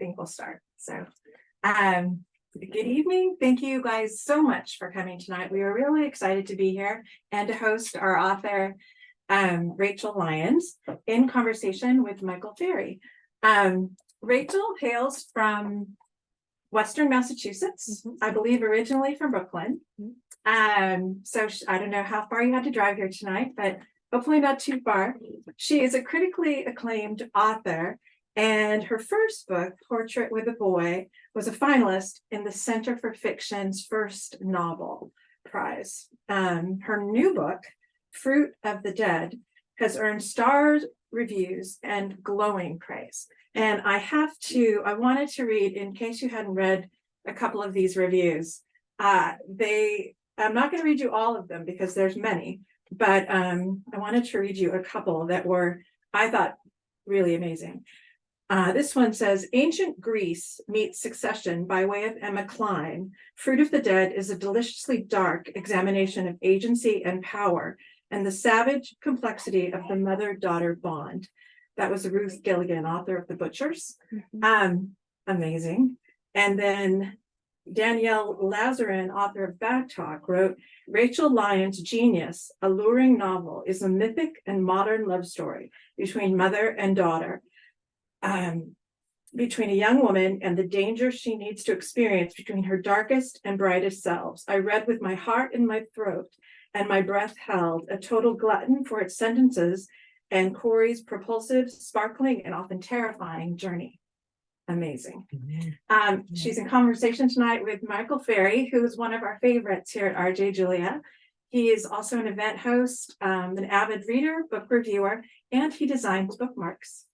think we'll start. So, good evening. Thank you guys so much for coming tonight. We are really excited to be here and to host our author, Rachel Lyon, in conversation with Michael Ferry. Rachel hails from Western Massachusetts, I believe originally from Brooklyn. So I don't know how far you had to drive here tonight, but hopefully not too far. She is a critically acclaimed author, and her first book, Portrait with a Boy, was a finalist in the Center for Fiction's first novel prize. Her new book, Fruit of the Dead, has earned starred reviews and glowing praise. And I wanted to read, in case you hadn't read a couple of these reviews, I'm not going to read you all of them because there's many, but I wanted to read you a couple that were, I thought, really amazing. This one says, Ancient Greece meets Succession by way of Emma Klein. Fruit of the Dead is a deliciously dark examination of agency and power and the savage complexity of the mother-daughter bond. That was Ruth Gilligan, author of The Butchers. Amazing. And then Danielle Lazarin, author of Bad Talk, wrote, Rachel Lyon's Genius, alluring novel, is a mythic and modern love story between mother and daughter, between a young woman and the danger she needs to experience between her darkest and brightest selves. I read with my heart in my throat and my breath held, a total glutton for its sentences and Corey's propulsive, sparkling, and often terrifying journey. Amazing. She's in conversation tonight with Michael Ferry, who is one of our favorites here at RJ Julia. He is also an event host, an avid reader, book reviewer, and he designs bookmarks.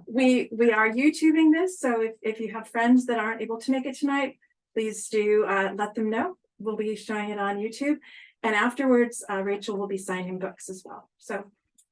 We are YouTubing this, so if you have friends that aren't able to make it tonight, please do let them know. We'll be showing it on YouTube. And afterwards, Rachel will be signing books as well. So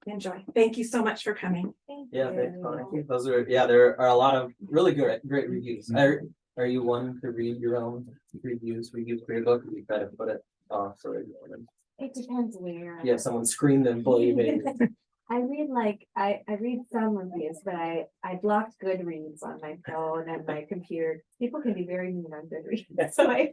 enjoy. Thank you so much for coming. Thank you. Those are, there are a lot of really great reviews. Are you one to read your own reviews for your book? You try to put it off so it depends where. Yeah, someone screamed them before you made it. I read I read some reviews, but I blocked Goodreads on my phone and my computer. People can be very mean on Goodreads, so I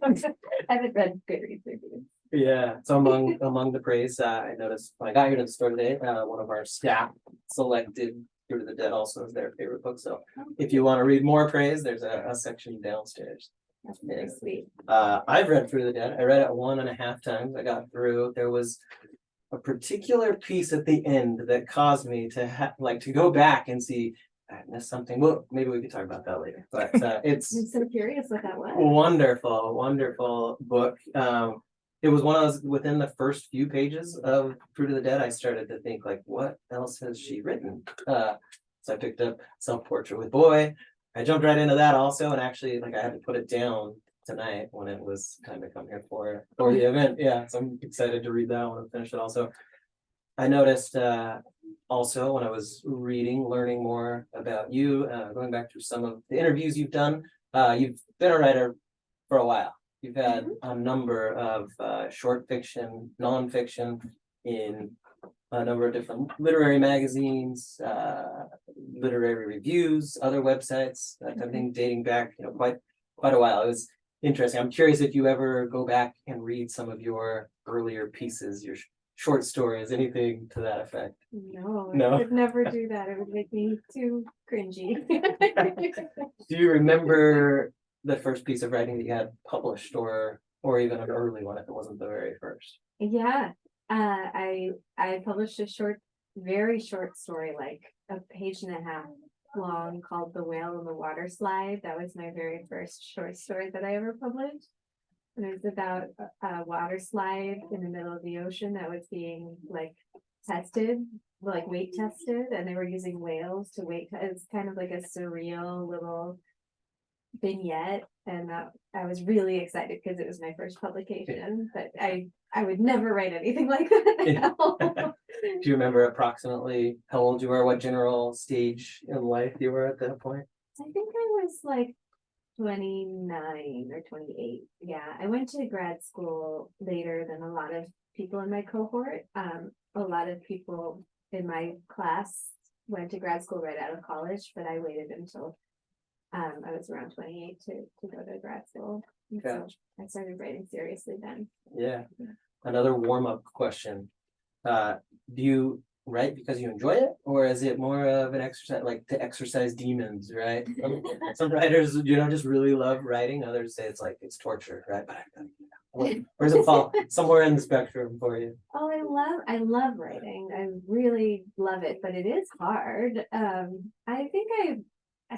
haven't read Goodreads reviews. Yeah, so among the praise, I noticed when I got here to the store today, one of our staff selected Fruit of the Dead also as their favorite book. So if you want to read more praise, there's a section downstairs. That's very sweet. I've read Fruit of the Dead. I read it 1.5 times. I got through. There was a particular piece at the end that caused me to to go back and see I missed something. Well, maybe we could talk about that later. But it's I'm so curious what that was. Wonderful book. It was one of those within the first few pages of Fruit of the Dead, I started to think what else has she written? So I picked up Self-Portrait with Boy. I jumped right into that also, and actually I had to put it down tonight when it was time to come here for the event. Yeah, so I'm excited to read that one and finish it also. I noticed also when I was learning more about you, going back through some of the interviews you've done, you've been a writer for a while. You've had a number of short fiction, nonfiction in a number of different literary magazines, literary reviews, other websites, that kind of thing, dating back quite a while. It was interesting. I'm curious if you ever go back and read some of your earlier pieces, your short stories, anything to that effect. No, No? I would never do that. It would make me too cringy. Do you remember the first piece of writing that you had published, or even an early one if it wasn't the very first? Yeah, I published a very short story, like a page and a half long, called The Whale in the Water Slide. That was my very first short story that I ever published. And it was about a water slide in the middle of the ocean that was being tested, weight tested, and they were using whales to weight test. It's kind of like a surreal little vignette, and I was really excited because it was my first publication, but I would never write anything like that now. Do you remember approximately how old you were, what general stage in life you were at that point? I think I was 29 or 28. Yeah, I went to grad school later than a lot of people in my cohort. A lot of people in my class went to grad school right out of college, but I waited until I was around 28 to go to grad school. And so Gotcha. I started writing seriously then. Yeah. Another warm-up question. Do you write because you enjoy it, or is it more of an exercise, like to exercise demons, right? Some writers, just really love writing. Others say it's like it's torture, right? But where does it fall? Somewhere in the spectrum for you. Oh, I love writing. I really love it, but it is hard. I think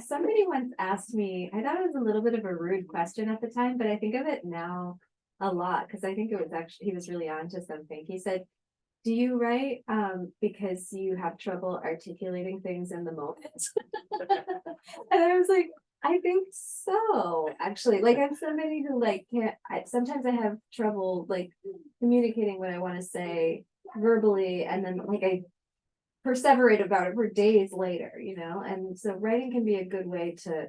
somebody once asked me, I thought it was a little bit of a rude question at the time, but I think of it now a lot because I think it was actually, he was really onto something. He said, do you write because you have trouble articulating things in the moment? And I was like, I think so, actually. Like I'm somebody who like can't, sometimes I have trouble like communicating what I want to say verbally, and then like I perseverate about it for days later, and so writing can be a good way to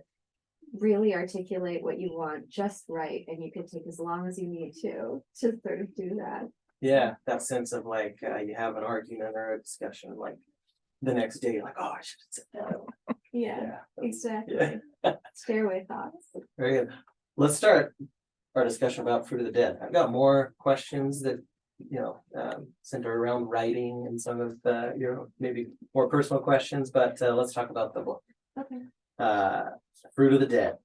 really articulate what you want just right, and you can take as long as you need to sort of do that. Yeah, that sense of like you have an argument or a discussion, like the next day, you're like, oh, I should have said that. Yeah, exactly. Yeah. Stairway thoughts. Very good. Let's start our discussion about Fruit of the Dead. I've got more questions that center around writing and some of the maybe more personal questions, but let's talk about the book. Okay. Fruit of the Dead.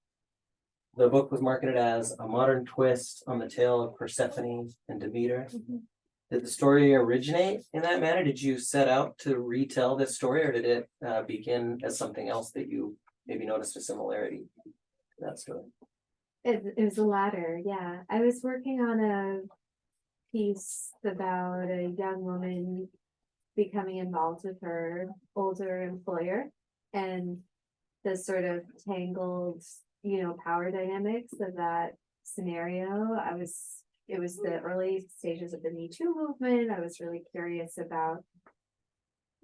The book was marketed as a modern twist on the tale of Persephone and Demeter. Mhm. Did the story originate in that manner? Did you set out to retell this story, or did it begin as something else that you maybe noticed a similarity to that story? It was the latter, yeah. I was working on a piece about a young woman becoming involved with her older employer and the sort of tangled, power dynamics of that scenario. It was the early stages of the Me Too movement. I was really curious about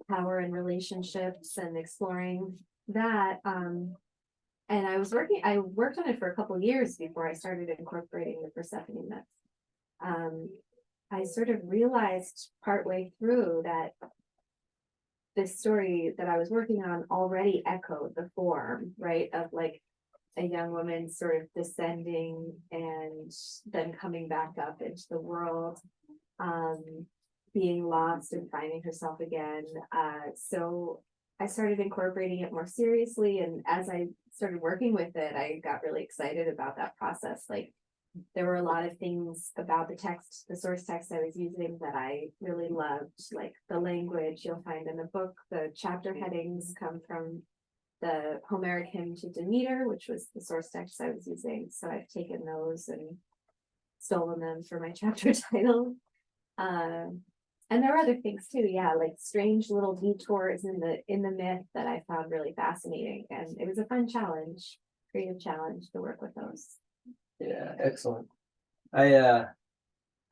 power and relationships and exploring that. And I worked on it for a couple years before I started incorporating the Persephone myth. I sort of realized partway through that this story that I was working on already echoed the form, right, of like a young woman sort of descending and then coming back up into the world, being lost and finding herself again. So I started incorporating it more seriously, and as I started working with it, I got really excited about that process. Like there were a lot of things about the source text I was using that I really loved, like the language you'll find in the book. The chapter headings come from the Homeric hymn to Demeter, which was the source text I was using. So I've taken those and stolen them for my chapter title. And there are other things too, yeah, like strange little detours in the myth that I found really fascinating. And it was a fun challenge, creative challenge to work with those. Yeah, excellent. I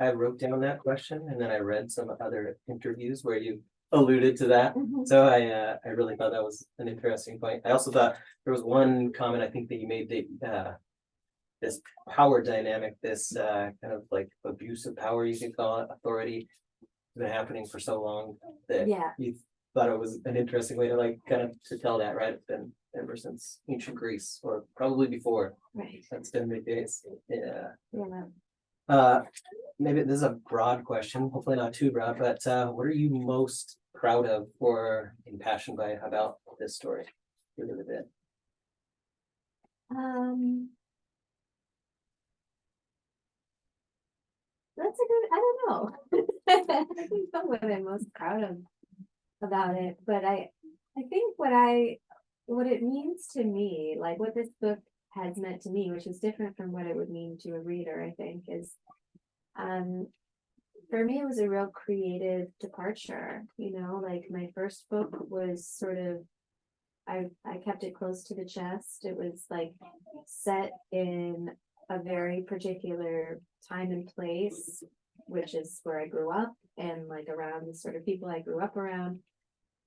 wrote down that question and then I read some other interviews where you alluded to that. Mhm. So I really thought that was an interesting point. I also thought there was one comment I think that you made that this power dynamic, this kind of like abuse of power, you could call it, authority, has been happening for so long that Yeah. you thought it was an interesting way to like kind of to tell that, right? It's been ever since ancient Greece, or probably before. Right. That's been the case. Yeah. Yeah. Maybe this is a broad question, hopefully not too broad, but what are you most proud of or impassioned by about this story? Fruit of the Dead. That's a good, I don't know. I don't know what I'm most proud of about it, but I think what it means to me, like what this book has meant to me, which is different from what it would mean to a reader, I think, is for me it was a real creative departure. Like my first book was sort of, I kept it close to the chest. It was like set in a very particular time and place, which is where I grew up and like around the sort of people I grew up around.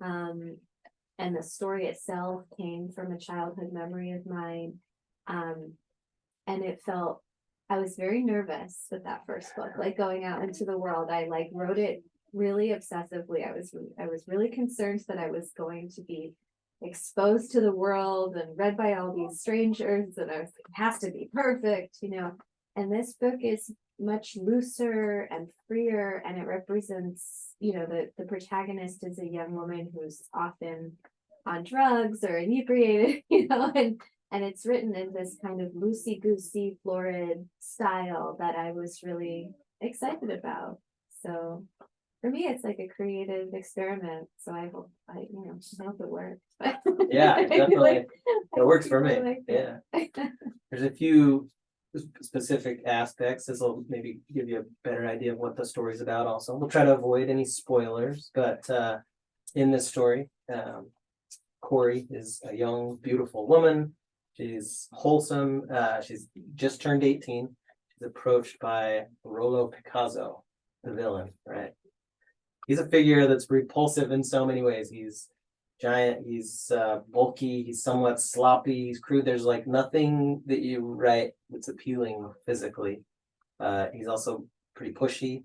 And the story itself came from a childhood memory of mine. And I was very nervous with that first book, like going out into the world. I like wrote it really obsessively. I was really concerned that I was going to be exposed to the world and read by all these strangers, and I was like, it has to be perfect, you know. And this book is much looser and freer, and it represents, you know, the protagonist is a young woman who's often on drugs or inebriated, you know, and it's written in this kind of loosey-goosey, florid style that I was really excited about. So for me, it's like a creative experiment. So I hope it works. Yeah, definitely. It works for me. I like it. Yeah. There's a few specific aspects. This will maybe give you a better idea of what the story's about also. We'll try to avoid any spoilers, but in this story, Corey is a young, beautiful woman. She's wholesome. She's just turned 18. She's approached by Rollo Picasso, the villain, right? He's a figure that's repulsive in so many ways. He's giant, he's bulky, he's somewhat sloppy, he's crude. There's like nothing that you write that's appealing physically. He's also pretty pushy,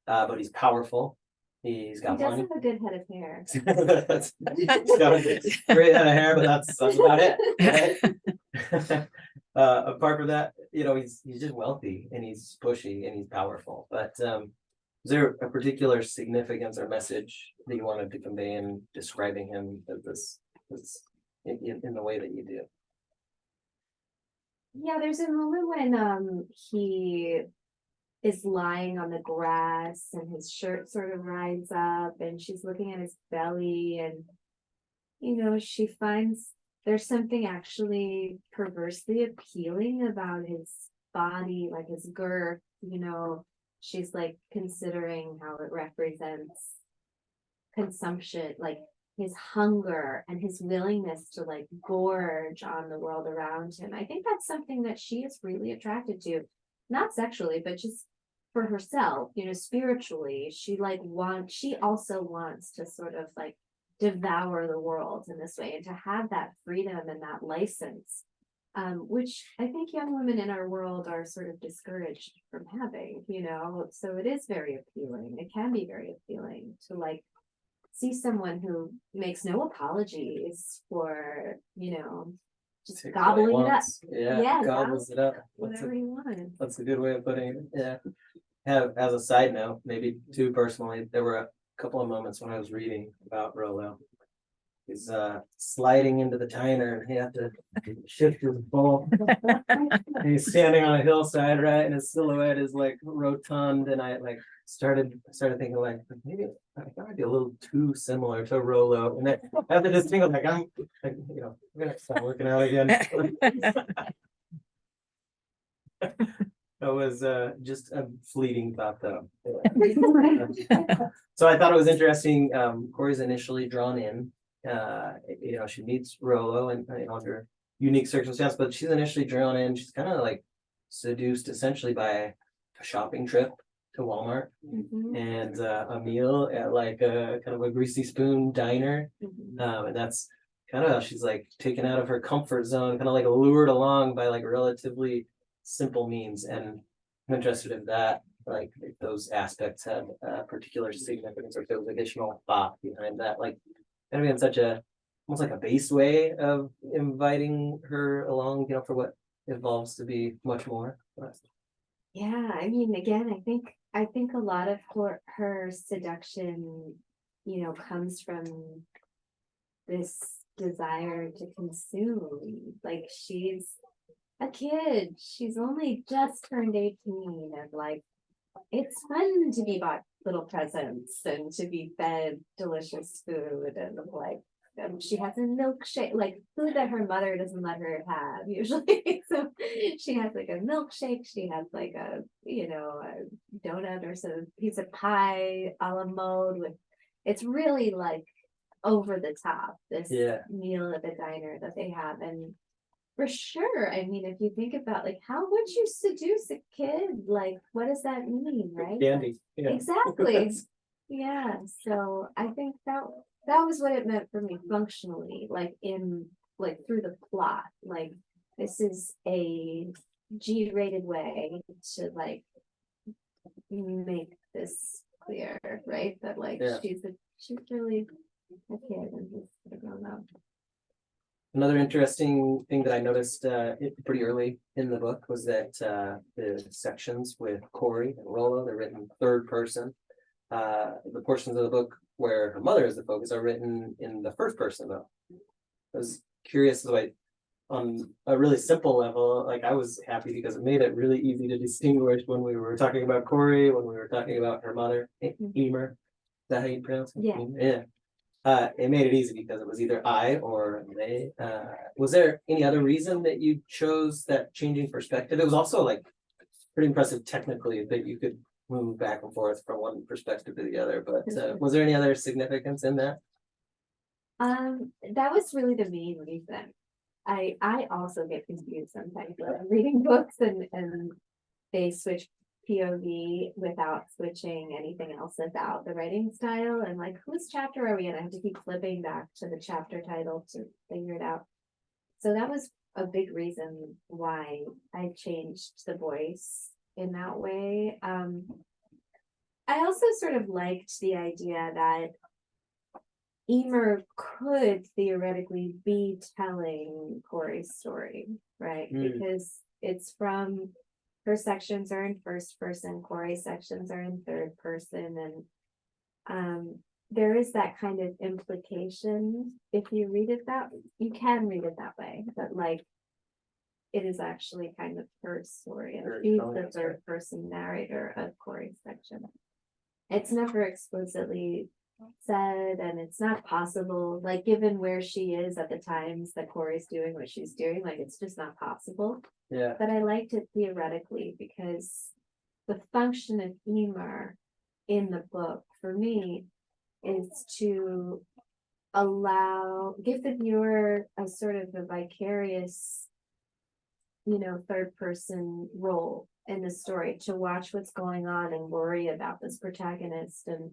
but he's powerful. He's got He does money. have a good head of hair. He's got a great head of hair, but that's about it. Right? Apart from that, you know, he's just wealthy and he's pushy and he's powerful. But is there a particular significance or message that you wanted to convey in describing him as this in the way that you do? Yeah, there's a moment when he is lying on the grass and his shirt sort of rides up and she's looking at his belly, and you know, she finds there's something actually perversely appealing about his body, like his girth, you know. She's like considering how it represents consumption, like his hunger and his willingness to like gorge on the world around him. I think that's something that she is really attracted to, not sexually, but just for herself, you know, spiritually. She also wants to sort of like devour the world in this way and to have that freedom and that license, which I think young women in our world are sort of discouraged from having, you know. So it is very appealing. It can be very appealing to like see someone who makes no apologies for, you know, just Take gobbling what he it up. wants. Yeah, gobbles it up. Whatever you want. That's a good way of putting it. Yeah. Have as a side note, maybe too personally, there were a couple of moments when I was reading about Rollo. He's sliding into the diner and he had to shift his bowl. And he's standing on a hillside, right? And his silhouette is like rotund. And I like started thinking like maybe I might be a little too similar to Rollo. And then after this thing, I'm like, I'm gonna start working out again. That was just a fleeting thought though. So I thought it was interesting. Corey's initially drawn in. You know, she meets Rollo and under unique circumstance, but she's initially drawn in. She's kind of like seduced essentially by a shopping trip to Walmart and a meal at like a kind of a greasy spoon diner. And that's kind of how she's like taken out of her comfort zone, kind of like lured along by like relatively simple means. And I'm interested in that, like if those aspects had particular significance or if there was additional thought behind that, like kind of in such a almost like a base way of inviting her along, you know, for what evolves to be much more. Yeah, I mean, again, I think a lot of her seduction, you know, comes from this desire to consume. Like she's a kid, she's only just turned 18, and like it's fun to be bought little presents and to be fed delicious food, and like she has a milkshake, like food that her mother doesn't let her have usually. So she has like a milkshake, she has like a, you know, a donut or some piece of pie a la mode with, it's really like over the top, this meal at the diner that they have. And for sure, I mean, if you think about like how would you seduce a kid, like what does that mean, right? Candy. Yeah. Exactly. Yeah, so I think that was what it meant for me functionally, like in like through the plot. Like this is a G-rated way to like make this clear, right? That like Yeah. she's really a kid and he's a grown up. Another interesting thing that I noticed pretty early in the book was that the sections with Corey and Rollo, they're written third person. The portions of the book where her mother is the focus are written in the first person though. I was curious, like on a really simple level, like I was happy because it made it really easy to distinguish when we were talking about Corey, when we were talking about her mother, Emer. Is that how you pronounce it? Yeah. Yeah. It made it easy because it was either I or they. Was there any other reason that you chose that changing perspective? It was also like pretty impressive technically that you could move back and forth from one perspective to the other, but was there any other significance in that? That was really the main reason. I also get confused sometimes when I'm reading books and they switch POV without switching anything else about the writing style, and like whose chapter are we in? I have to keep flipping back to the chapter title to figure it out. So that was a big reason why I changed the voice in that way. I also sort of liked the idea that Emer could theoretically be telling Corey's story, right? Because it's from her sections are in first person, Corey's sections are in third person, and there is that kind of implication if you read it that you can read it that way, that like it is actually kind of her story, and she's the third person narrator of Corey's section. It's never explicitly said, and it's not possible, like given where she is at the times that Corey's doing what she's doing, like it's just not possible. Yeah. But I liked it theoretically because the function of Emer in the book for me is to give the viewer a sort of a vicarious, third person role in the story, to watch what's going on and worry about this protagonist and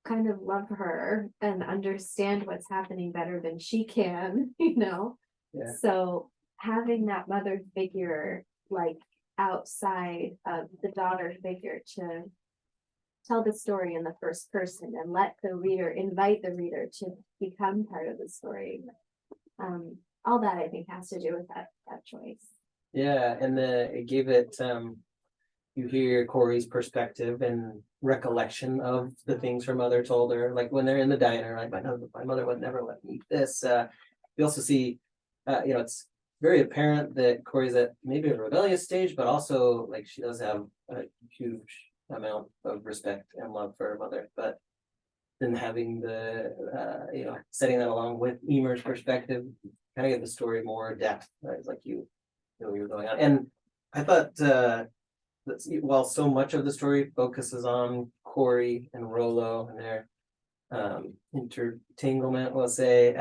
kind of love her and understand what's happening better than she can. Yeah. So having that mother figure like outside of the daughter figure to tell the story in the first person and invite the reader to become part of the story. All that I think has to do with that choice. Yeah, and it gave it you hear Corey's perspective and recollection of the things her mother told her, like when they're in the diner, like my mother would never let me eat this. You also see it's very apparent that Corey's at maybe a rebellious stage, but also like she does have a huge amount of respect and love for her mother, but then having the setting that along with Emer's perspective kind of give the story more depth, right? It's like you know you're going on. And I thought while so much of the story focuses on Corey and Rollo and their intertanglement, we'll say,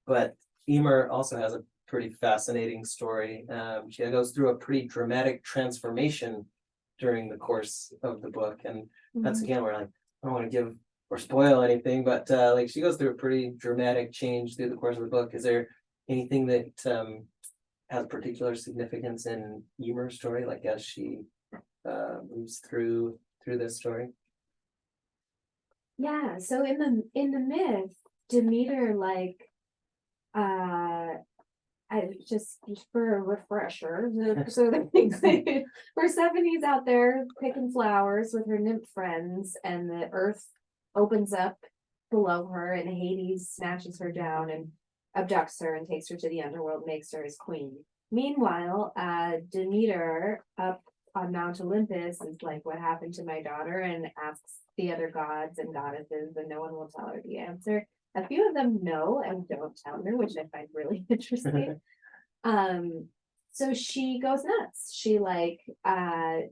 but Emer also has a pretty fascinating story. She goes through a pretty dramatic transformation during the course of the book, and that's again where like I don't want to give or spoil anything, but like she goes through a pretty dramatic change through the course of the book. Is there anything that has particular significance in Emer's story, like as she moves through this story? Yeah, so in the myth, Demeter I just for a refresher, so Persephone's out there picking flowers with her nymph friends, and the earth opens up below her, and Hades snatches her down and abducts her and takes her to the underworld, makes her his queen. Meanwhile, Demeter up on Mount Olympus is like, what happened to my daughter? And asks the other gods and goddesses, and no one will tell her the answer. A few of them know and don't tell her, which I find really interesting. So she goes nuts. She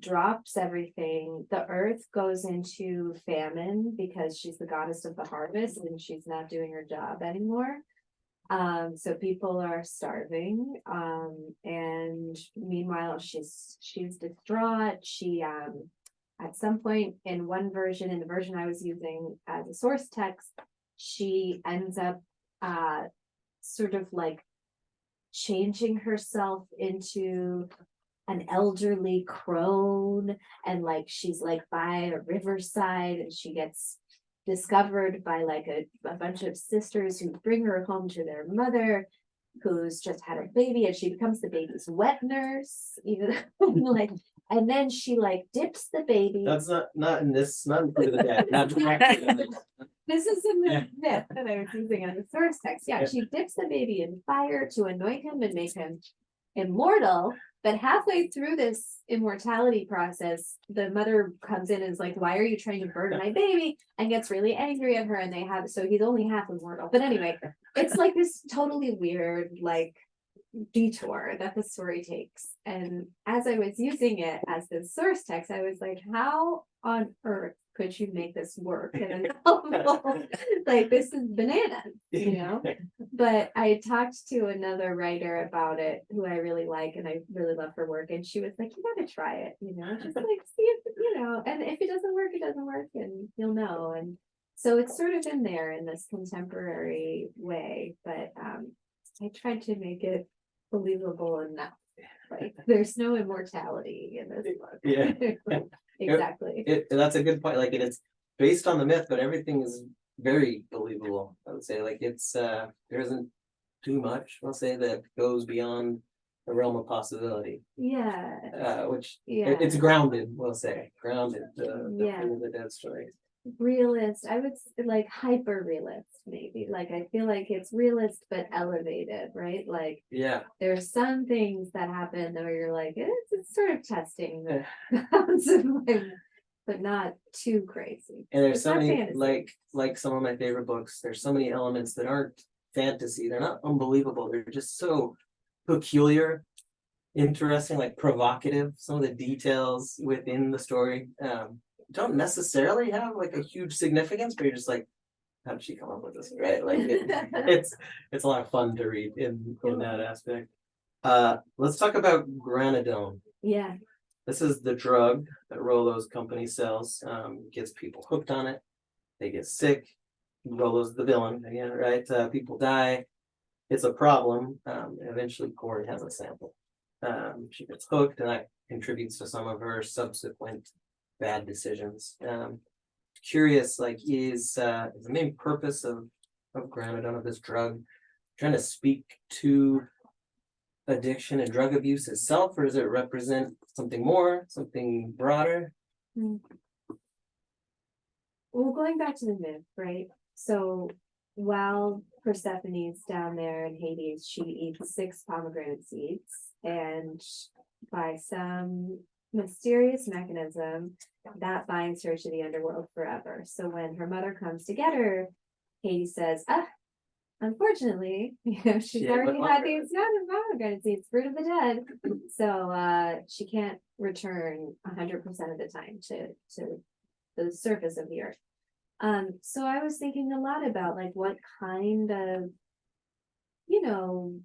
drops everything. The earth goes into famine because she's the goddess of the harvest and she's not doing her job anymore. So people are starving. And meanwhile, she's distraught. She at some point in one version, in the version I was using as a source text, she ends up sort of like changing herself into an elderly crone, and like she's like by a riverside, and she gets discovered by like a bunch of sisters who bring her home to their mother, who's just had a baby, and she becomes the baby's wet nurse, even like, and then she like dips the baby. That's not in this, not in Fruit of the Dead. Not directly in this. This is in Yeah. the myth that I was using on the source text. Yeah, Yeah. she dips the baby in fire to anoint him and make him immortal. But halfway through this immortality process, the mother comes in and is like, "Why are you trying to burn my baby?" and gets really angry at her, and they have, so he's only half immortal. But anyway, it's like this totally weird, like, detour that the story takes. And as I was using it as the source text, I was like, how on earth could you make this work in a novel? Like, this is bananas, you know? But I talked to another writer about it who I really like, and I really love her work, and she was like, you gotta try it, you know, just like see if, you know, and if it doesn't work, it doesn't work, and you'll know. And so it's sort of in there in this contemporary way, but I tried to make it believable enough. Like, there's no immortality in this book. Yeah. Exactly. That's a good point. Like it's based on the myth, but everything is very believable. I would say like it's there isn't too much, I'll say, that goes beyond the realm of possibility. Yeah. Which Yeah. it's grounded, we'll say. Grounded the Yeah. Fruit of the Dead story. Realist, I would like hyper realist, maybe. Like, I feel like it's realist but elevated, right? Like, Yeah. there's some things that happen where you're like, it's sort of testing the bounds of my, but not too crazy. And there's It's so not many fantasy. like some of my favorite books, there's so many elements that aren't fantasy, they're not unbelievable, they're just so peculiar, interesting, like provocative. Some of the details within the story don't necessarily have like a huge significance, but you're just like, how did she come up with this, right? Like it's a lot of fun to read in that aspect. Let's talk about granadone. Yeah. This is the drug that Rolo's company sells. Gets people hooked on it. They get sick. Rolo's the villain again, right? People die. It's a problem. Eventually, Corey has a sample. She gets hooked, and that contributes to some of her subsequent bad decisions. Curious, like, is the main purpose of granadone, of this drug, trying to speak to addiction and drug abuse itself, or does it represent something more, something broader? Well, going back to the myth, right? So while Persephone's down there in Hades, she eats 6 pomegranate seeds, and by some mysterious mechanism, that binds her to the underworld forever. So when her mother comes to get her, Hades says, unfortunately, you know, she's already had these pomegranate seeds, fruit of the dead. So she can't return 100% of the time to the surface of the earth. So I was thinking a lot about like what kind of, you know,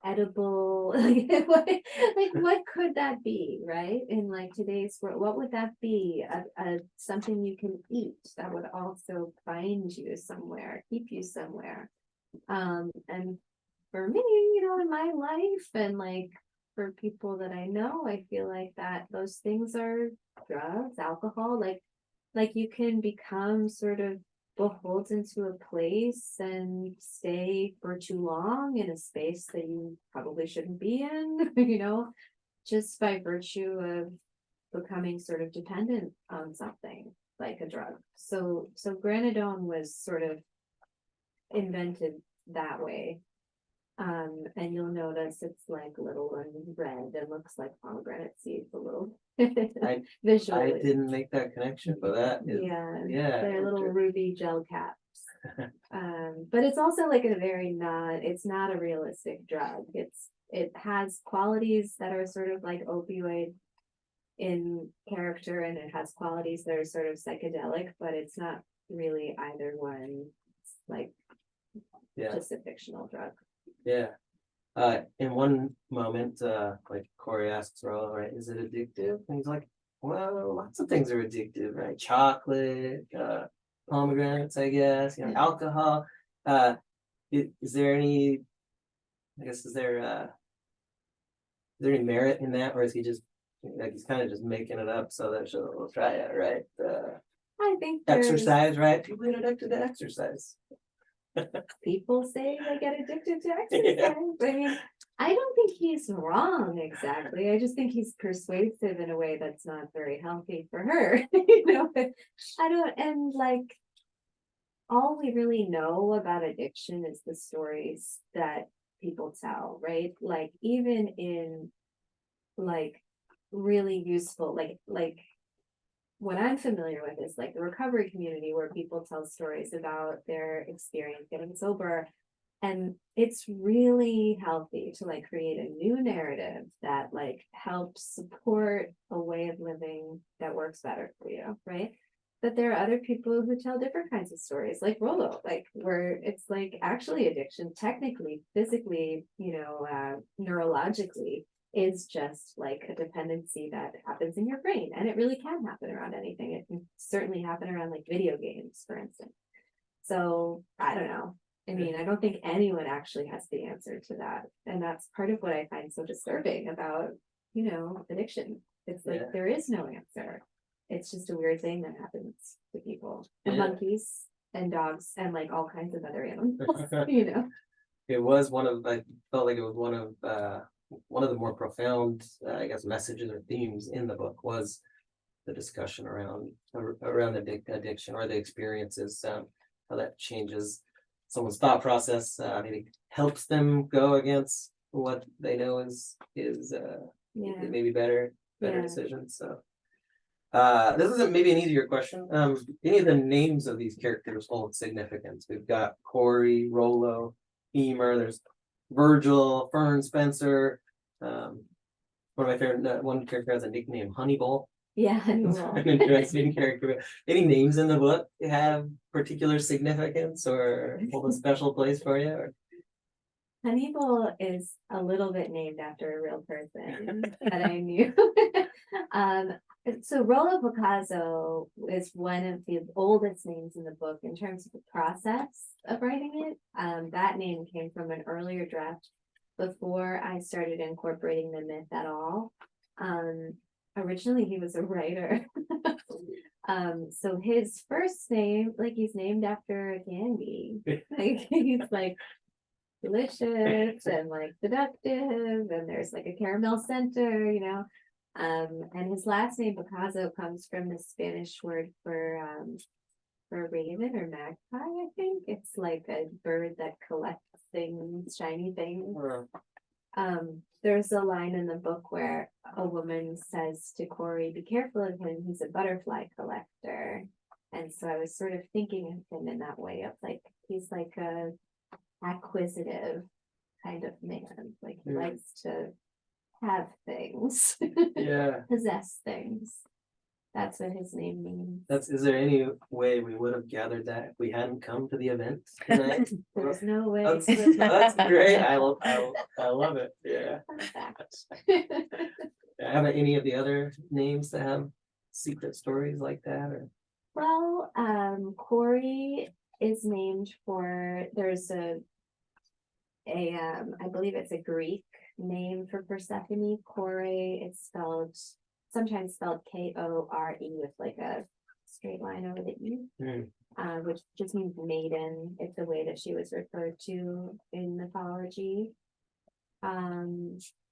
edible, like what could that be, right? In like today's world, what would that be? A something you can eat that would also bind you somewhere, keep you somewhere. And for me, you know, in my life and like for people that I know, I feel like that those things are drugs, alcohol, like you can become sort of beholden to a place and stay for too long in a space that you probably shouldn't be in, you know, just by virtue of becoming sort of dependent on something like a drug. So granadone was sort of invented that way. And you'll notice it's like little and red and looks like pomegranate seeds a little visually. I didn't make that connection, but that is yeah, they're little ruby gel caps. But it's also like it's not a realistic drug. It has qualities that are sort of like opioid in character, and it has qualities that are sort of psychedelic, but it's not really either one. It's like just a fictional drug. Yeah. In one moment, like Corey asks Rollo, right, is it addictive? And he's like, well, lots of things are addictive, right? Chocolate, pomegranates, I guess, you know, alcohol. Is there any, I guess, is there any merit in that, or is he just like he's kind of just making it up so that she'll try it, right? I think there's Exercise, right? People get addicted to exercise. people say they get addicted to exercise. Yeah. I mean, I don't think he's wrong exactly. I just think he's persuasive in a way that's not very healthy for her. But I don't, and like, all we really know about addiction is the stories that people tell, right? Like, even in like really useful, like what I'm familiar with is like the recovery community where people tell stories about their experience getting sober. And it's really healthy to like create a new narrative that like helps support a way of living that works better for you, right? But there are other people who tell different kinds of stories, like Rolo, like where it's like actually addiction, technically, physically, neurologically, is just like a dependency that happens in your brain. And it really can happen around anything. It can certainly happen around like video games, for instance. So I don't know. I mean, I don't think anyone actually has the answer to that. And that's part of what I find so disturbing about, addiction. It's like there is no answer. It's just a weird thing that happens to people, and monkeys and dogs and like all kinds of other animals, It was I felt like it was one of the more profound, I guess, messages or themes in the book was the discussion around addiction or the experiences, how that changes someone's thought process, maybe helps them go against what they know is maybe better decisions. So this isn't maybe an easier question. Any of the names of these characters hold significance? We've got Corey, Rollo, Emer, there's Virgil, Fern, Spencer. One of my favorite, one character has a nickname, Honeyball. Yeah, It's an interesting character. Any names in the book have particular significance or hold a special place for you? Or? Honeyball is a little bit named after a real person that I knew. So Rollo Picasso is one of the oldest names in the book in terms of the process of writing it. That name came from an earlier draft before I started incorporating the myth at all. Originally he was a writer. So his first name, like he's named after a candy. Like he's like delicious and like seductive, and there's like a caramel center, and his last name Picasso comes from the Spanish word for raven or magpie. I think it's like a bird that collects things, shiny things. There's a line in the book where a woman says to Corey, "Be careful of him, he's a butterfly collector." And so I was sort of thinking of him in that way of like he's like a acquisitive kind of man, like he likes to have things, possess things. That's what his name means. Is there any way we would have gathered that if we hadn't come to the event tonight? There's no way. That's great. I love it. Yeah. Have any of the other names that have secret stories like that? Or? Well, Corey is named for, there's I believe it's a Greek name for Persephone. Corey, it's sometimes spelled Kore with like a straight line over the E, which just means maiden. It's the way that she was referred to in mythology.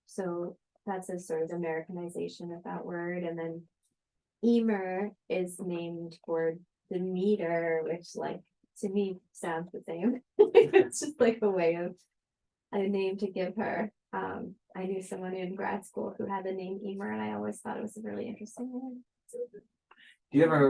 So that's a sort of Americanization of that word. And then Emer is named for Demeter, which like to me sounds the same. It's just like a way of a name to give her. I knew someone in grad school who had the name Emer, and I always thought it was a really interesting name. Do you ever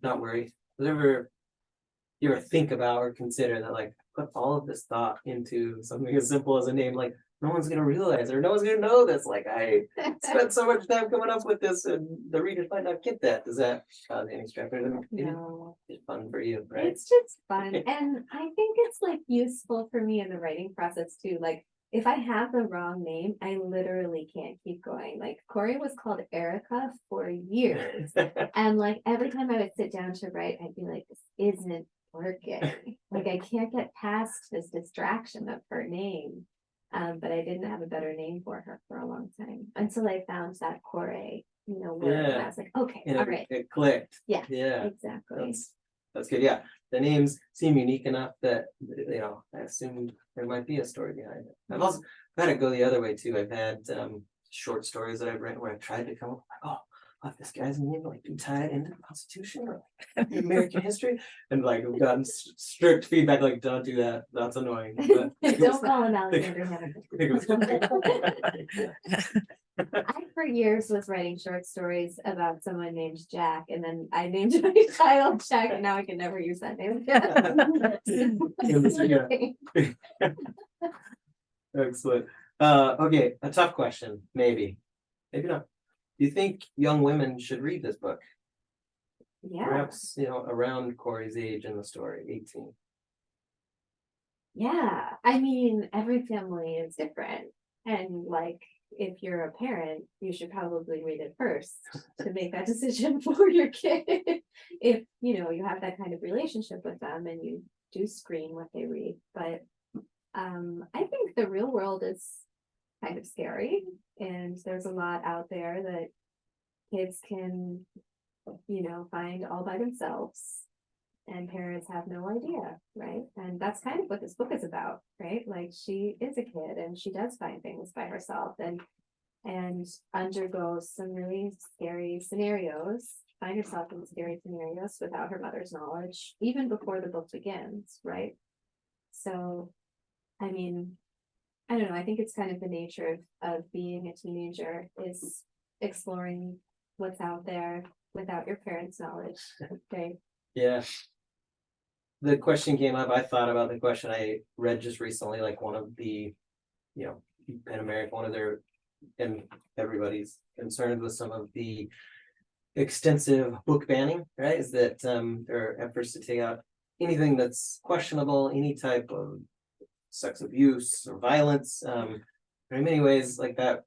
not worry, you ever think about or consider that like put all of this thought into something as simple as a name, like no one's gonna realize or no one's gonna know this, like I spent so much time coming up with this and the readers might not get that. Does that cause any stress? No, it's fun for you, right? It's just fun. And I think it's like useful for me in the writing process too. Like if I have the wrong name, I literally can't keep going. Like Corey was called Erica for years. And like every time I would sit down to write, I'd be like, this isn't working. Like I can't get past this distraction of her name. But I didn't have a better name for her for a long time until I found that Corey, word. And Yeah. I was like, okay, And all right. it clicked. Yeah, Yeah. exactly. That's good. Yeah. The names seem unique enough that, I assumed there might be a story behind it. I've also had it go the other way too. I've had short stories that I've written where I've tried to come up like, oh, if this guy's name like be tied into the Constitution or American history, and like we've gotten strict feedback like, don't do that. That's annoying. But Don't call him Alexander Hamilton. I for years was writing short stories about someone named Jack, and then I named my child Jack, and now I can never use that name again. Excellent. Okay, a tough question, maybe not. Do you think young women should read this book? Yeah, Perhaps, around Corey's age in the story, 18. yeah. I mean, every family is different, and like, if you're a parent, you should probably read it first to make that decision for your kid. If you have that kind of relationship with them and you do screen what they read. But I think the real world is kind of scary, and there's a lot out there that kids can find all by themselves, and parents have no idea, right? And that's kind of what this book is about, right? Like, she is a kid and she does find things by herself and undergoes some really scary scenarios, find herself in scary scenarios without her mother's knowledge, even before the book begins, right? So, I mean, I don't know, I think it's kind of the nature of being a teenager is exploring what's out there without your parents' knowledge. Okay. Yeah. The question came up, I thought about the question I read just recently, like one of the, Pen America, one of their, and everybody's concerned with some of the extensive book banning, right? Is that there are efforts to take out anything that's questionable, any type of sex abuse or violence. In many ways, like that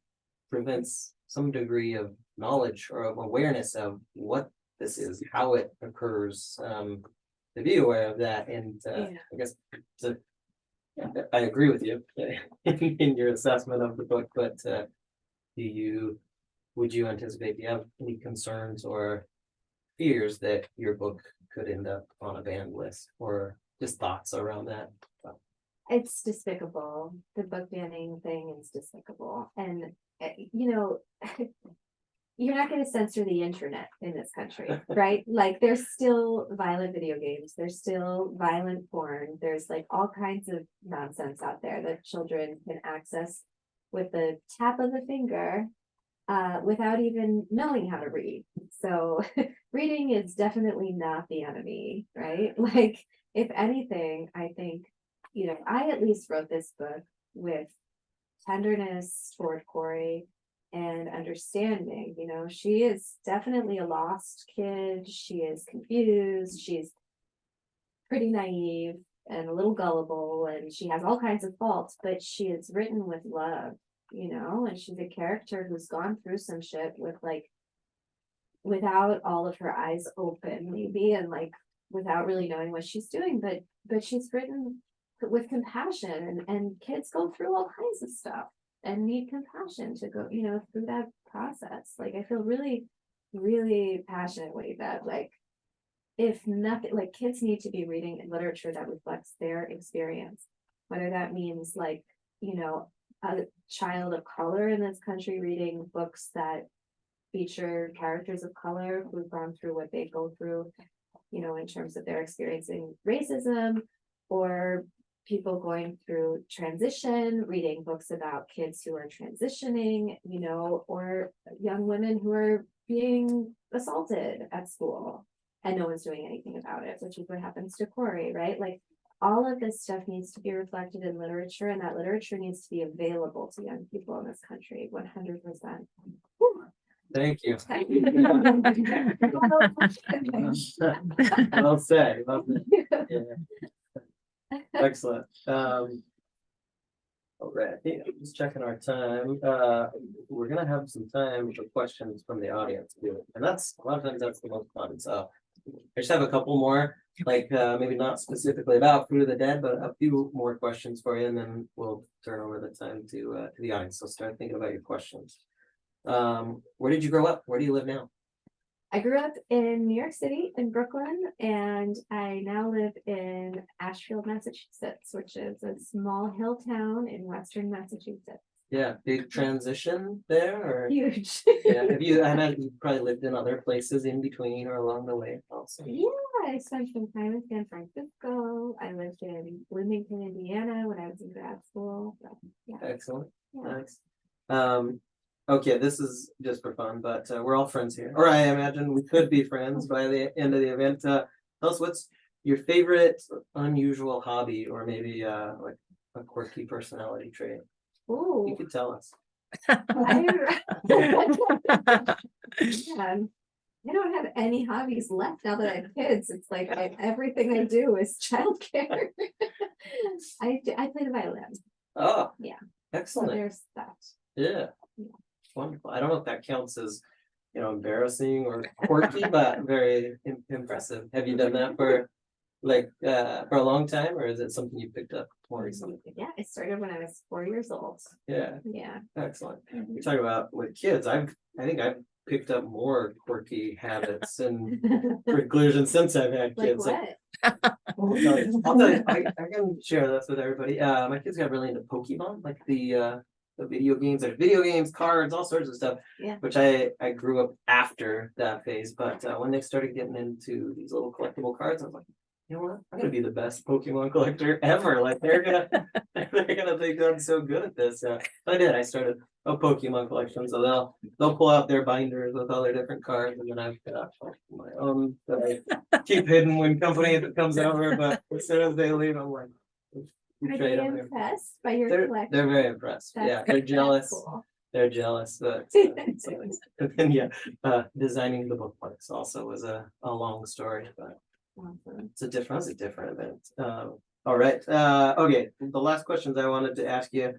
prevents some degree of knowledge or of awareness of what this is, how it occurs, to be aware of that. And I guess I agree with you in your assessment of the book, but would you anticipate, do you have any concerns or fears that your book could end up on a banned list, or just thoughts around that? It's despicable. The book banning thing is despicable. And, you're not going to censor the internet in this country, right? Like, there's still violent video games, there's still violent porn, there's like all kinds of nonsense out there that children can access with the tap of a finger, without even knowing how to read. So reading is definitely not the enemy, right? Like, if anything, I think, I at least wrote this book with tenderness toward Corey and understanding. She is definitely a lost kid. She is confused. She's pretty naive and a little gullible, and she has all kinds of faults, but she is written with love, and she's a character who's gone through some shit without all of her eyes open, maybe, and like without really knowing what she's doing, but she's written with compassion, and kids go through all kinds of stuff and need compassion to go, through that process. Like, I feel really, really passionately that, like, if nothing, like, kids need to be reading literature that reflects their experience, whether that means like, a child of color in this country reading books that feature characters of color who've gone through what they go through, in terms of their experiencing racism, or people going through transition, reading books about kids who are transitioning, or young women who are being assaulted at school and no one's doing anything about it, which is what happens to Corey, right? Like, all of this stuff needs to be reflected in literature, and that literature needs to be available to young people in this country, 100%. Thank you. Well said. Yeah. Excellent. All right, I think I'm just checking our time. We're gonna have some time for questions from the audience too, and that's a lot of times that's the most fun. So I just have a couple more, like maybe not specifically about Fruit of the Dead, but a few more questions for you, and then we'll turn over the time to the audience. So start thinking about your questions. Where did you grow up? Where do you live now? I grew up in New York City, in Brooklyn, and I now live in Ashfield, Massachusetts, which is a small hill town in western Massachusetts. Yeah, big transition there, or Huge. yeah, have you? I imagine you probably lived in other places in between or along the way also. Yeah, I spent some time in San Francisco. I lived in Bloomington, Indiana when I was in grad school. So, yeah. Excellent, Yeah. nice. Okay, this is just for fun, but we're all friends here, or I imagine we could be friends by the end of the event. Tell us what's your favorite unusual hobby, or maybe like a quirky personality trait. You Ooh, could tell us. I, man, I don't have any hobbies left now that I have kids. It's like everything I do is childcare. I play the violin. Oh, Yeah. So excellent. there's that. Yeah. Yeah. Wonderful. I don't know if that counts as, embarrassing or quirky, but very impressive. Have you done that for for a long time, or is it something you picked up more recently? Yeah, it started when I was 4 years old. Yeah, Yeah. excellent. Mhm. You talk about with kids, I think I've picked up more quirky habits and preclusions since I've had Like kids. what? I'll tell you, I can share this with everybody. My kids got really into Pokemon, like the video games, like video games, cards, all sorts of stuff. Yeah. Which I grew up after that phase. But when they started getting into these little collectible cards, I was like, you know what? I'm gonna be the best Pokemon collector ever. Like they're gonna think I'm so good at this. I did. I started a Pokemon collection, so they'll pull out their binders with all their different cards, and then I've got my own that I keep hidden when company comes over. But as soon as they leave, I'm like, you Are trade they them. impressed by your They're collection? very impressed. Yeah, That's- they're that's jealous. cool. They're jealous. But and then designing the bookmarks also was a long story, but. Awesome. It's a different event. All right. Okay. The last questions I wanted to ask you,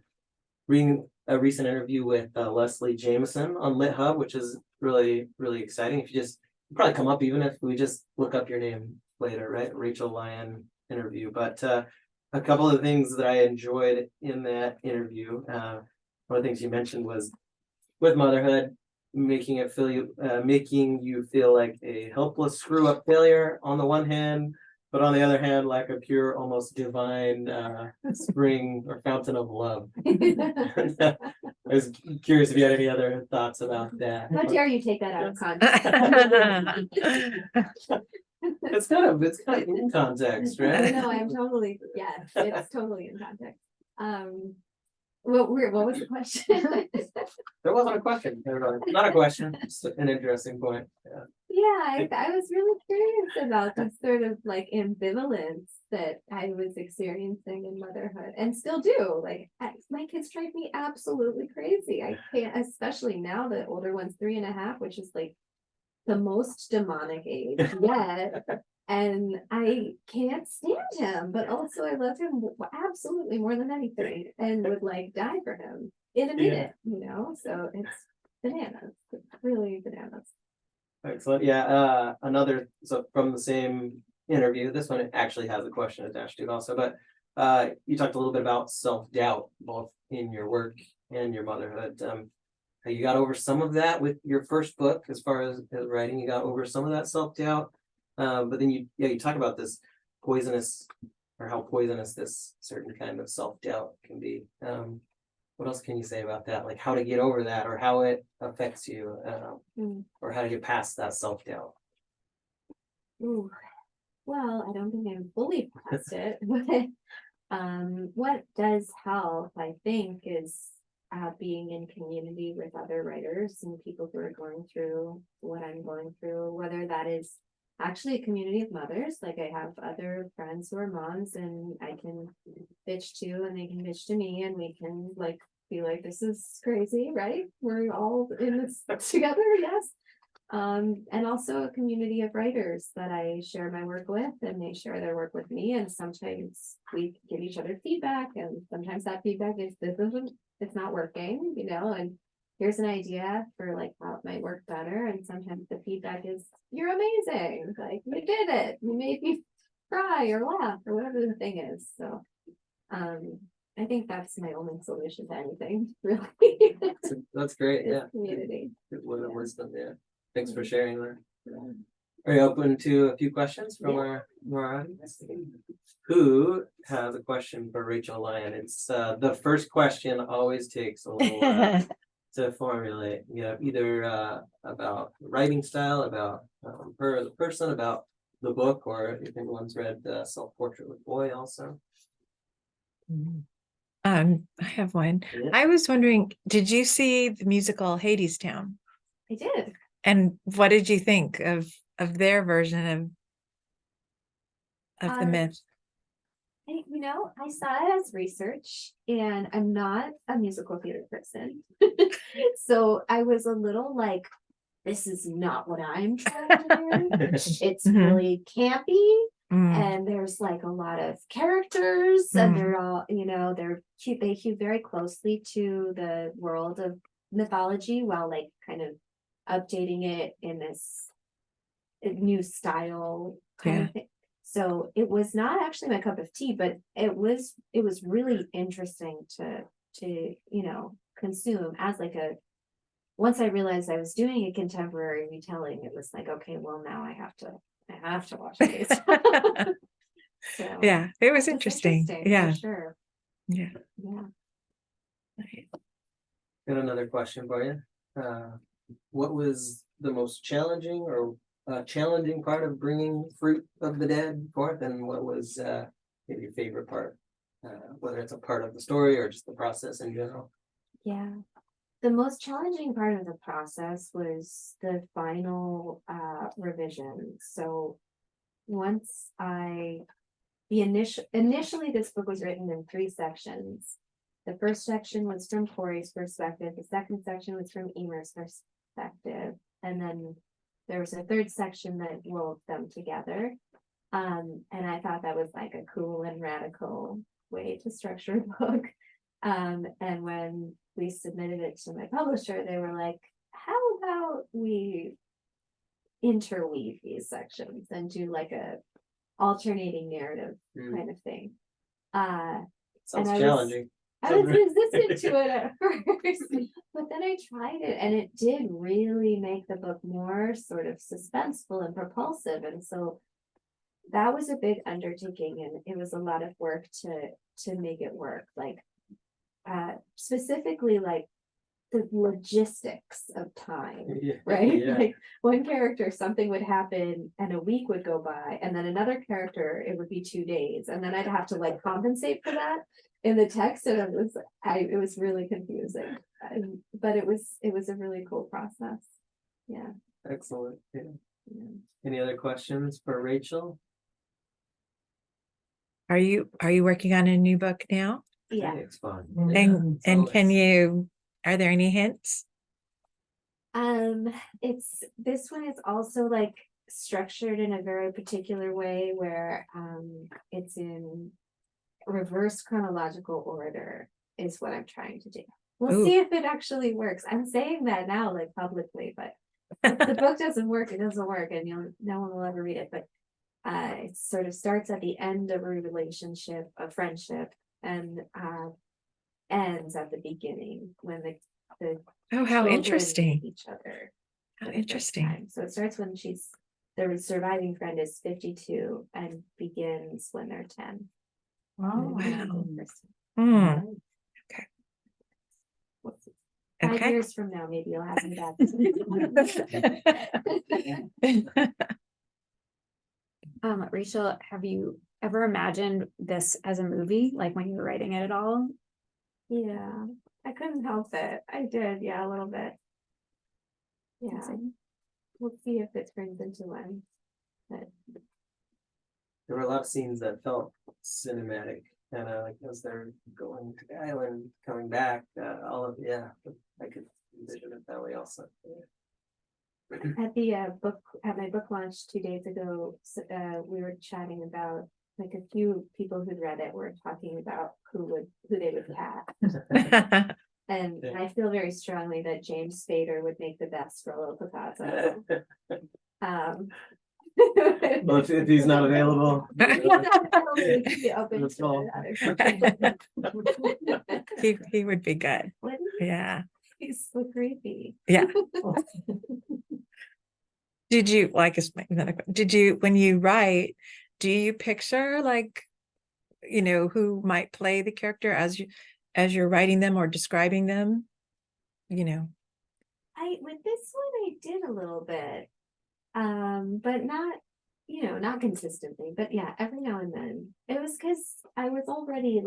reading a recent interview with Leslie Jameson on Lit Hub, which is really, really exciting. If you just probably come up even if we just look up your name later, right? Rachel Lyon interview. But a couple of things that I enjoyed in that interview. One of the things you mentioned was with motherhood, making you feel like a helpless screw up failure on the one hand, but on the other hand, like a pure, almost divine spring or fountain of love. I was curious if you had any other thoughts about that. How dare you take that out of context? It's kind of in context, I right? know, I'm totally, yes, it's totally in context. What was the question? There wasn't a question. Not a question. Just an interesting point. Yeah. Yeah, I was really curious about this sort of like ambivalence that I was experiencing in motherhood and still do. Like my kids drive me absolutely crazy. I can't, especially now the older one's 3.5, which is like the most demonic age yet. And I can't stand him, but also I love him absolutely more than anything and would like die for him in a minute, so it's bananas. It's really bananas. Excellent. Another, so from the same interview, this one actually has a question attached to it also, but you talked a little bit about self-doubt, both in your work and your motherhood. You got over some of that with your first book, as far as writing, you got over some of that self-doubt. But then you talk about this poisonous, or how poisonous this certain kind of self-doubt can be. What else can you say about that? Like how to get over that, or how it affects you, or how to get past that self-doubt? Ooh, well, I don't think I'm fully past it, but what does help, I think, is being in community with other writers and people who are going through what I'm going through, whether that is actually a community of mothers. Like I have other friends who are moms and I can bitch to and they can bitch to me and we can like be like, this is crazy, right? We're all in this together, yes. And also a community of writers that I share my work with and they share their work with me. And sometimes we give each other feedback and sometimes that feedback is it's not working, and here's an idea for like how it might work better. And sometimes the feedback is, you're amazing. Like you did it. You made me cry or laugh or whatever the thing is. So I think that's my only solution to anything, really. That's great, is yeah. community. Good word of Yeah. wisdom, yeah. Thanks for Mhm. sharing that. Yeah. Are you open to a few questions from Yeah. our audience? Who has a question for Rachel Lyon? It's the first question always takes a little while to formulate. You know, either about writing style, about her as a person, about the book, or if anyone's read Self-Portrait with Boy also. I have one. Yeah. I was wondering, did you see the musical Hadestown? I did. And what did you think of their version of the Um, myth? I saw it as research, and I'm not a musical theater person. So I was a little like, this is not what I'm trying to do. It's Mhm. really campy, Mm, and there's like a lot of characters, and they're all, they're cute. They hew very closely to the world of mythology while like kind of updating it in this new style kind Yeah. of thing. So it was not actually my cup of tea, but it was really interesting to consume as like a, once I realized I was doing a contemporary retelling, it was like, okay, well now I have to watch these. So yeah, it was it's interesting. for Yeah, sure. yeah. Yeah. Got another question for you. What was the most challenging or challenging part of bringing Fruit of the Dead forth, and what was maybe your favorite part? Whether it's a part of the story or just the process in general. Yeah. The most challenging part of the process was the final revision. So once initially this book was written in 3 sections. The first section was from Corey's perspective, the second section was from Emer's perspective, and then there was a third section that rolled them together. And I thought that was like a cool and radical way to structure a book. And when we submitted it to my publisher, they were like, how about we interweave these sections and do like a alternating narrative kind of thing. Sounds and challenging. I was resistant to it at first, but then I tried it and it did really make the book more sort of suspenseful and propulsive. And so that was a big undertaking, and it was a lot of work to make it work. Like specifically like the logistics of time, Yeah, right? yeah. Like one character, something would happen and a week would go by, and then another character, it would be 2 days, and then I'd have to like compensate for that in the text, and it was really confusing. But it was a really cool process. Yeah. Excellent. Yeah. Yeah. Any other questions for Rachel? Are you working on a new book now? Yeah. Hey, it's fun. And are there any hints? This one is also like structured in a very particular way where it's in reverse chronological order is what I'm trying to do. We'll Ooh. see if it actually works. I'm saying that now like publicly, but if the book doesn't work, it doesn't work, and no one will ever read it. But it sort of starts at the end of a relationship, a friendship, and ends at the beginning when the Oh, how children interesting. meet each other. How for the first interesting. time. So it starts when the surviving friend is 52 and begins when they're 10. Wow. Wow. Mm, Five okay. years from now, maybe you'll have me back. Rachel, have you ever imagined this as a movie, like when you were writing it at all? Yeah, I couldn't help it. I did, yeah, a little bit. Yeah, we'll see if it turns into one. But There were a lot of scenes that felt cinematic, kind of like as they're going to the island, coming back, I could envision it that way also. at my book launch 2 days ago, we were chatting about like a few people who'd read it were talking about who they would cast. And Yeah. I feel very strongly that James Spader would make the best Rollo Picasso. Um. Well, if he's not available. Be open That's to all. other- He would be good. Wouldn't he? Yeah. He's so creepy. Yeah. Did you, well, I guess did you, when you write, do you picture like, who might play the character as you're writing them or describing them? With this one I did a little bit. But not consistently, but yeah, every now and then. It was because I was already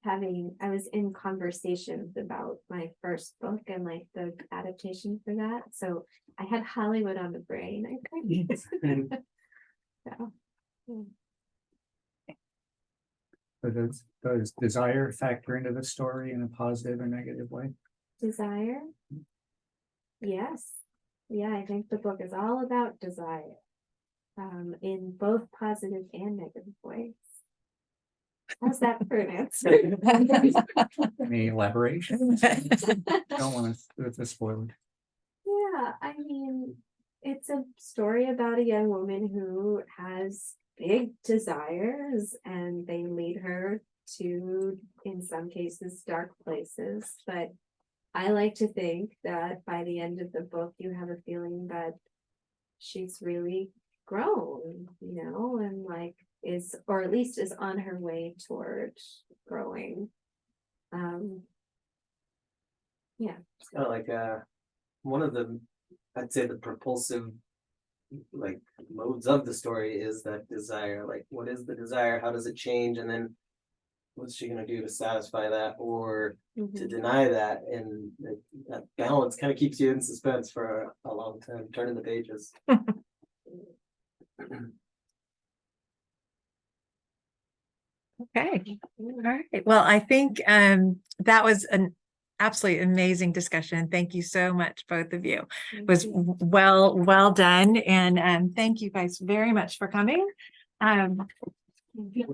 I was in conversations about my first book and like the adaptation for that. So I had Hollywood on the brain, I think. So, yeah. But does desire factor into the story in a positive or negative way? Desire? Yes. Yeah, I think the book is all about desire. In both positive and negative ways. How's that for an answer? Any elaboration? Don't want to spoil it. Yeah, I mean, it's a story about a young woman who has big desires and they lead her to, in some cases, dark places. But I like to think that by the end of the book, you have a feeling that she's really grown, and or at least is on her way toward growing. Yeah. It's kind of like one of the, I'd say the propulsive modes of the story is that desire. Like, what is the desire? How does it change? And then what's she gonna do to satisfy that or to Mhm. deny that? And that balance kind of keeps you in suspense for a long time, turning the pages. Okay. All right. Well, I think that was an absolutely amazing discussion. Thank you so much, both of you. It was well done. And thank you guys very much for coming. It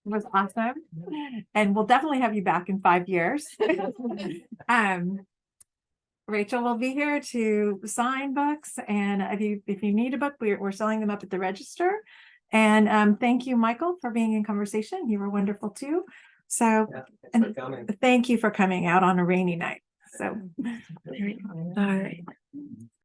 was awesome. And we'll definitely have you back in 5 years. Rachel will be here to sign books, and if you need a book, we're selling them up at the register. And thank you, Michael, for being in conversation. You were wonderful too. So, Yeah, thanks and for coming. thank you for coming out on a rainy night. So, all right.